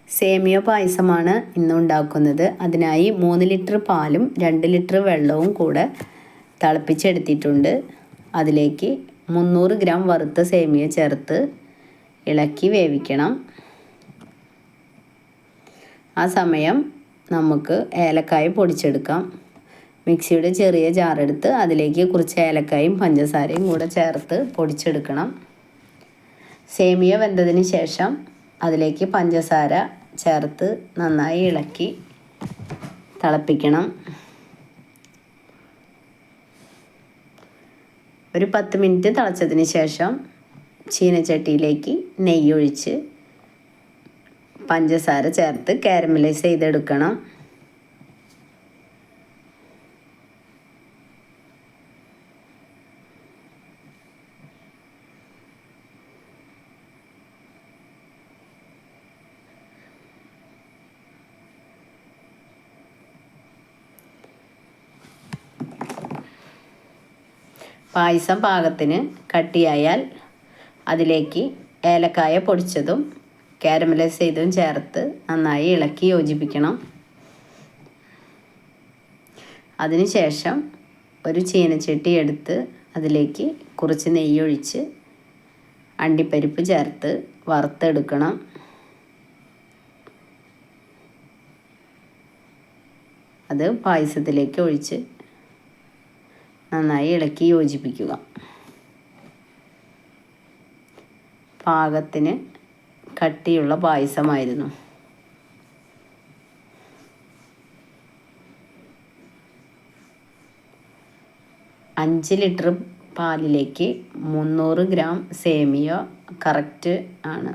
സേമിയ പായസമാണ് ഇന്ന് ഉണ്ടാക്കുന്നത്. അതിനായി 3 ലിറ്റർ പാലും 2 ലിറ്റർ വെള്ളവും കൂടെ തിളപ്പിച്ചെടുത്തിട്ടുണ്ട്. അതിലേക്ക് 300 ഗ്രാം വറുത്ത സേമിയ ചേർത്ത് ഇളക്കി വേവിക്കണം. ആ സമയം നമുക്ക് ഏലക്കായ പൊടിച്ചെടുക്കാം. മിക്സിയുടെ ചെറിയ ജാറെടുത്ത് അതിലേക്ക് കുറച്ച് ഏലക്കായും പഞ്ചസാരയും കൂടെ ചേർത്ത് പൊടിച്ചെടുക്കണം. സേമിയ വെന്തതിന് ശേഷം അതിലേക്ക് പഞ്ചസാര ചേർത്ത് നന്നായി ഇളക്കി തിളപ്പിക്കണം. ഒരു 10 മിനിറ്റ് തിളച്ചതിന് ശേഷം ചീനച്ചട്ടിയിലേക്ക് നെയ്യൊഴിച്ച് പഞ്ചസാര ചേർത്ത് കാരമലൈസ് ചെയ്തെടുക്കണം. പായസം പാകത്തിന് കട്ടിയായാൽ അതിലേക്ക് ഏലക്കായ പൊടിച്ചതും കാരമലൈസ് ചെയ്തതും ചേർത്ത് നന്നായി ഇളക്കി യോജിപ്പിക്കണം. അതിനുശേഷം ഒരു ചീനച്ചട്ടി എടുത്ത് അതിലേക്ക് കുറച്ച് നെയ്യൊഴിച്ച് അണ്ടിപ്പരിപ്പ് ചേർത്ത് വറുത്തെടുക്കണം. അത് പായസത്തിലേക്ക് ഒഴിച്ച് നന്നായി ഇളക്കി യോജിപ്പിക്കുക. പാകത്തിന് കട്ടിയുള്ള പായസമായിരുന്നു. 5 ലിറ്റർ പാലിലേക്ക് 300 ഗ്രാം സേമിയ കറക്റ്റ് ആണ്.